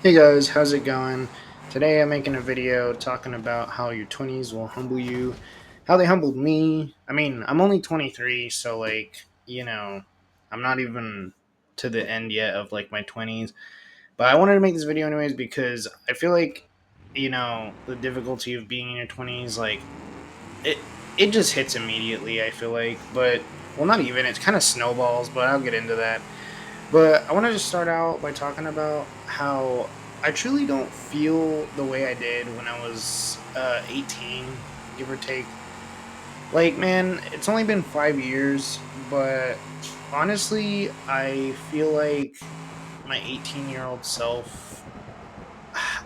Hey guys, how's it going? Today I'm making a video talking about how your 20s will humble you, how they humbled me. I mean, I'm only 23, so I'm not even to the end yet of like my 20s. But I wanted to make this video anyways because I feel like, the difficulty of being in your 20s, like it just hits immediately, I feel like. But well, not even, it's kind of snowballs, but I'll get into that. But I wanted to start out by talking about how I truly don't feel the way I did when I was 18, give or take. Like, man, it's only been 5 years, but honestly, I feel like my 18-year-old self.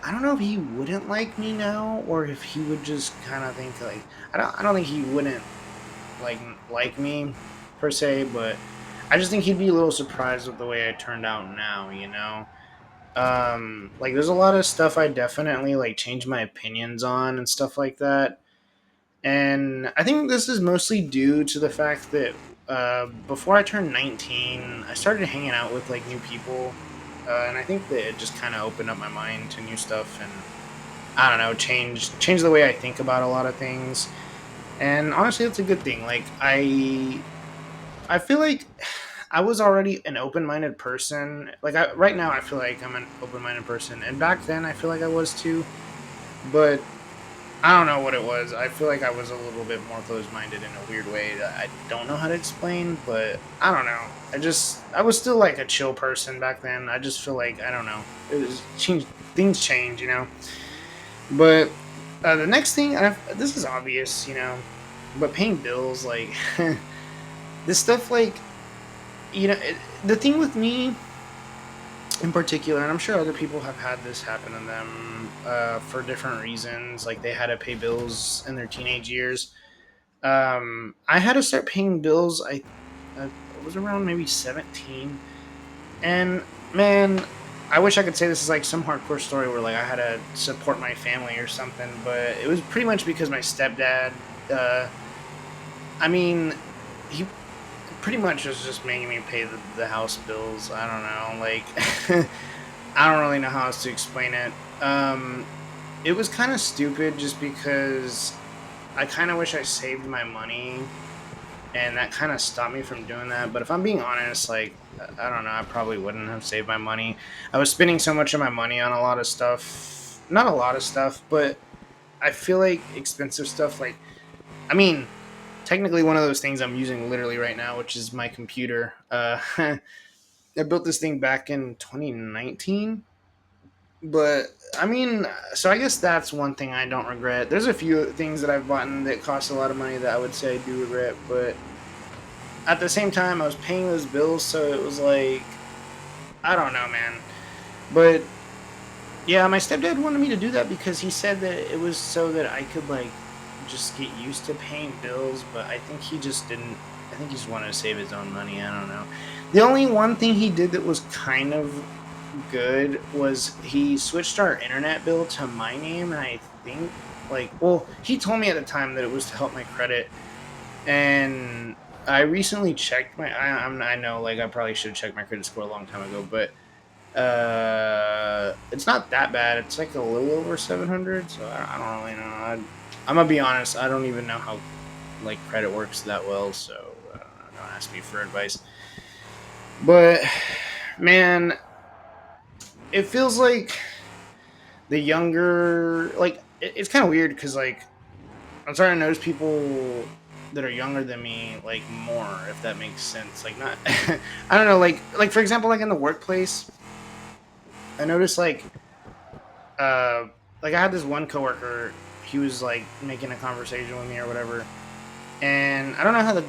I don't know if he wouldn't like me now, or if he would just kind of think like I don't think he wouldn't like like me per se, but I just think he'd be a little surprised with the way I turned out now. Like there's a lot of stuff I definitely like change my opinions on and stuff like that. And I think this is mostly due to the fact that before I turned 19, I started hanging out with like new people. And I think that it just kind of opened up my mind to new stuff and I don't know, change the way I think about a lot of things. And honestly, that's a good thing. Like I feel like I was already an open-minded person. Like right now, I feel like I'm an open-minded person, and back then, I feel like I was too. But I don't know what it was. I feel like I was a little bit more closed-minded in a weird way that I don't know how to explain. But I don't know. I was still like a chill person back then. I just feel like I don't know. It was change. Things change. But the next thing, this is obvious. But paying bills, like this stuff, like the thing with me in particular, and I'm sure other people have had this happen to them for different reasons. Like they had to pay bills in their teenage years. I had to start paying bills. I was around maybe 17, and man, I wish I could say this is like some hardcore story where like I had to support my family or something, but it was pretty much because my stepdad. I mean, he pretty much was just making me pay the house bills. I don't know, like I don't really know how else to explain it. It was kind of stupid just because I kind of wish I saved my money, and that kind of stopped me from doing that. But if I'm being honest, like I don't know, I probably wouldn't have saved my money. I was spending so much of my money on a lot of stuff, not a lot of stuff, but I feel like expensive stuff. Like I mean, technically one of those things I'm using literally right now, which is my computer. I built this thing back in 2019. But I mean, so I guess that's one thing I don't regret. There's a few things that I've bought that cost a lot of money that I would say I do regret, but at the same time, I was paying those bills, so it was like I don't know, man. But yeah, my stepdad wanted me to do that because he said that it was so that I could like just get used to paying bills, but I think he just didn't. I think he just wanted to save his own money. I don't know. The only one thing he did that was kind of good was he switched our internet bill to my name, and I think like well, he told me at the time that it was to help my credit, and I recently checked I know like I probably should have checked my credit score a long time ago, but it's not that bad. It's like a little over 700, so I don't really know. I'm gonna be honest. I don't even know how like credit works that well, so don't ask me for advice. But man, it feels like the younger like it's kind of weird because like I'm starting to notice people that are younger than me like more, if that makes sense. Like not, I don't know. Like for example, like in the workplace, I noticed uh like I had this one coworker. He was like making a conversation with me or whatever, and I don't know how the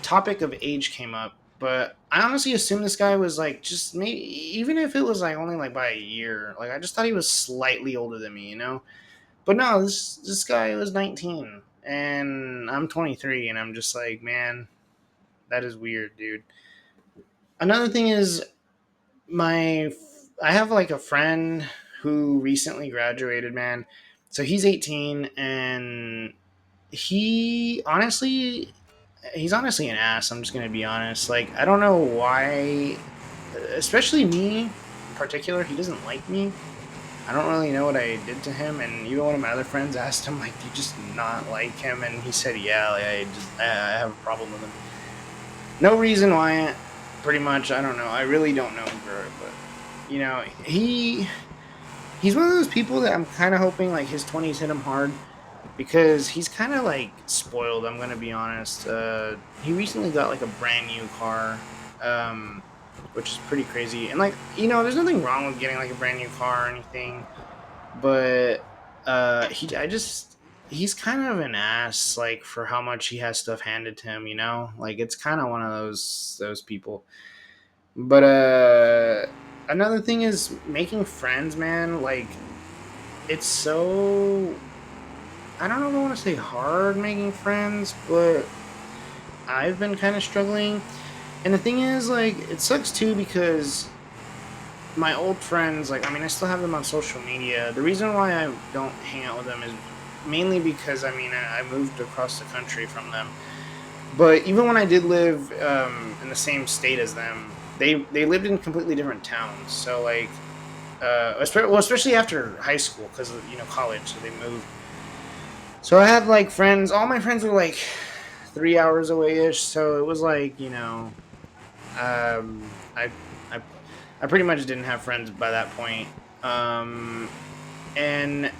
topic of age came up, but I honestly assumed this guy was like just maybe even if it was like only like by a year. Like I just thought he was slightly older than me. But no, this guy was 19 and I'm 23, and I'm just like, man, that is weird, dude. Another thing is my I have like a friend who recently graduated, man. So he's 18, and he honestly he's honestly an ass. I'm just going to be honest. Like I don't know why, especially me. particular, he doesn't like me. I don't really know what I did to him, and even one of my other friends asked him, like, do you just not like him? And he said, yeah, like, I have a problem with him. No reason why, pretty much, I don't know. I really don't know him for it, but, you know, he's one of those people that I'm kind of hoping, like, his 20s hit him hard, because he's kind of, like, spoiled, I'm going to be honest. He recently got, like, a brand new car, um, which is pretty crazy. And, like, you know, there's nothing wrong with getting, like, a brand new car or anything, but he's kind of an ass, like, for how much he has stuff handed to him, you know? Like, it's kind of one of those people. But another thing is making friends, man. Like, it's so, I don't know if I want to say hard making friends, but I've been kind of struggling. And the thing is, like, it sucks too because my old friends, like, I mean, I still have them on social media. The reason why I don't hang out with them is mainly because, I mean, I moved across the country from them. But even when I did live in the same state as them, they lived in completely different towns. So, like, especially after high school, because, you know, college, so they moved. So I had, like, friends. All my friends were like 3 hours away ish. So it was like, you know, I I pretty much didn't have friends by that point. And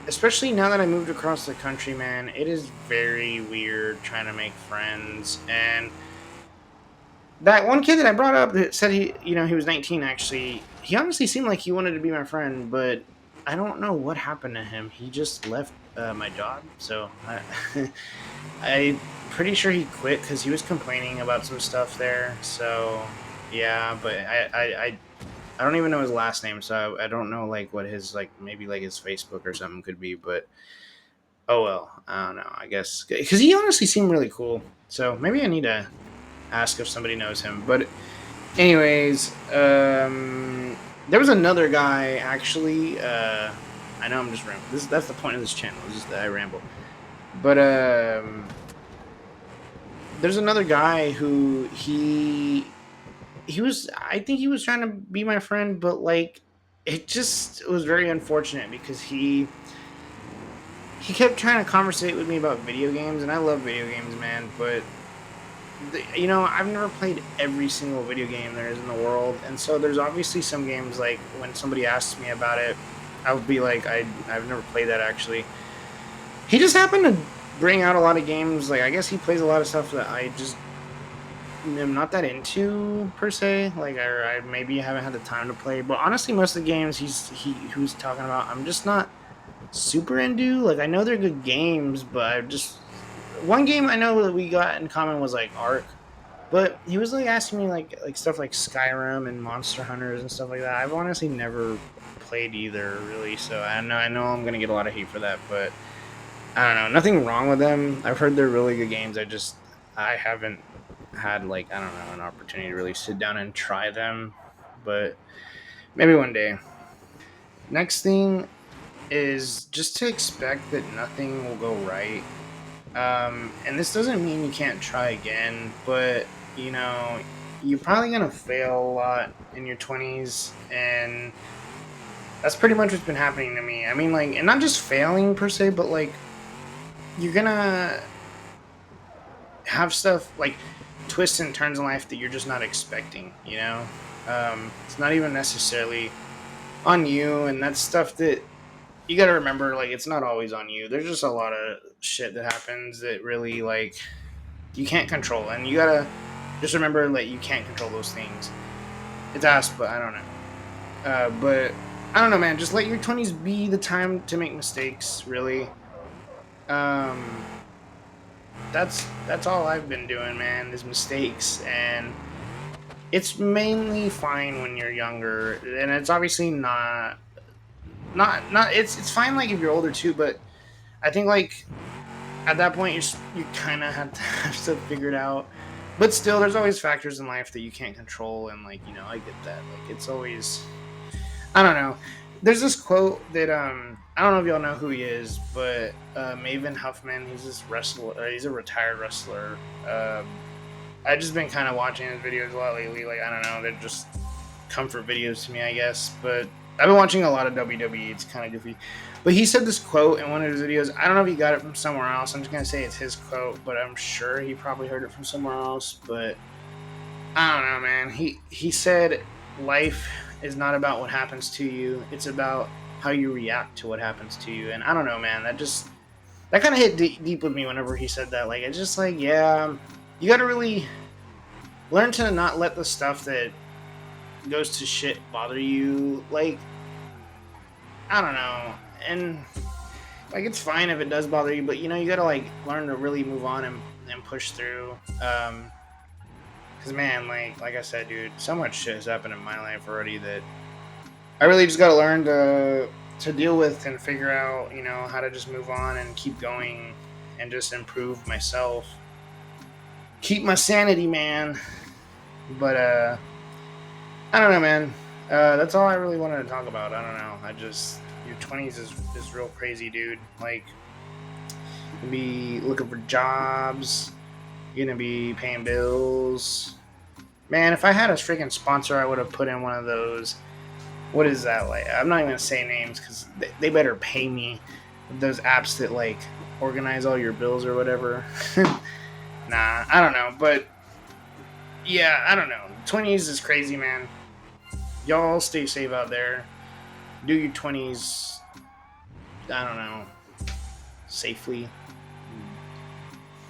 especially now that I moved across the country, man, it is very weird trying to make friends. And that one kid that I brought up that said he, you know, he was 19 actually, he honestly seemed like he wanted to be my friend, but I don't know what happened to him. He just left my job. So I'm pretty sure he quit because he was complaining about some stuff there. So yeah, but I don't even know his last name, so I don't know, like, what his, like, maybe, like, his Facebook or something could be. But oh well, I don't know. I guess because he honestly seemed really cool. So maybe I need to ask if somebody knows him. But anyways, there was another guy actually. I know I'm just rambling. That's the point of this channel. Is just that I ramble. But there's another guy who he was, I think he was trying to be my friend, but, like, it just was very unfortunate because he kept trying to conversate with me about video games, and I love video games, man, but you know, I've never played every single video game there is in the world, and so there's obviously some games, like, when somebody asks me about it, I would be like, I've never played that actually. He just happened to bring out a lot of games, like, I guess he plays a lot of stuff that I just am not that into per se. Like, I maybe haven't had the time to play. But honestly, most of the games he was talking about, I'm just not super into. Like, I know they're good games, but I just, one game I know that we got in common was, like, Ark. But he was, like, asking me, like stuff like Skyrim and Monster Hunters and stuff like that. I've honestly never played either, really. So I know I'm gonna get a lot of hate for that, but I don't know. Nothing wrong with them. I've heard they're really good games. I haven't had, like, I don't know, an opportunity to really sit down and try them, but maybe one day. Next thing is just to expect that nothing will go right. And this doesn't mean you can't try again, but, you know, you're probably gonna fail a lot in your 20s, and that's pretty much what's been happening to me. I mean, like, and not just failing per se, but, like, you're gonna have stuff like twists and turns in life that you're just not expecting, you know? It's not even necessarily on you, and that's stuff that you got to remember, like, it's not always on you. There's just a lot of shit that happens that really, like, you can't control, and you got to just remember that you can't control those things. It's us, but I don't know. But I don't know, man. Just let your 20s be the time to make mistakes, really. Um, that's all I've been doing, man, is mistakes, and it's mainly fine when you're younger, and it's obviously not it's fine, like, if you're older too, but I think, like, at that point you kind of have to figure it out. But still, there's always factors in life that you can't control, and, like, you know, I get that. Like, it's always, I don't know. There's this quote that I don't know if y'all know who he is, but Maven Huffman, he's this wrestler. He's a retired wrestler. I've just been kind of watching his videos a lot lately. Like, I don't know, they're just comfort videos to me, I guess. But I've been watching a lot of WWE. It's kind of goofy. But he said this quote in one of his videos. I don't know if he got it from somewhere else. I'm just gonna say it's his quote, but I'm sure he probably heard it from somewhere else. But I don't know, man. He said life is not about what happens to you. It's about how you react to what happens to you. And I don't know, man. That kind of hit deep with me whenever he said that. Like, it's just like, yeah, you got to really learn to not let the stuff that goes to shit bother you. Like, I don't know. And like, it's fine if it does bother you, but you got to like learn to really move on and push through. Cause man, like I said, dude, so much shit has happened in my life already that I really just got to learn to deal with and figure out, how to just move on and keep going and just improve myself. Keep my sanity, man. But I don't know, man. That's all I really wanted to talk about. I don't know. Your 20s is real crazy, dude. Like, you'll be looking for jobs. You're gonna be paying bills. Man, if I had a freaking sponsor, I would have put in one of those. What is that like? I'm not even gonna say names because they better pay me. Those apps that like organize all your bills or whatever. Nah, I don't know, but yeah, I don't know. 20s is crazy, man. Y'all stay safe out there. Do your 20s. I don't know, safely.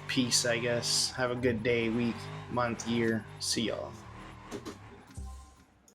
Peace, I guess. Have a good day, week, month, year. See y'all.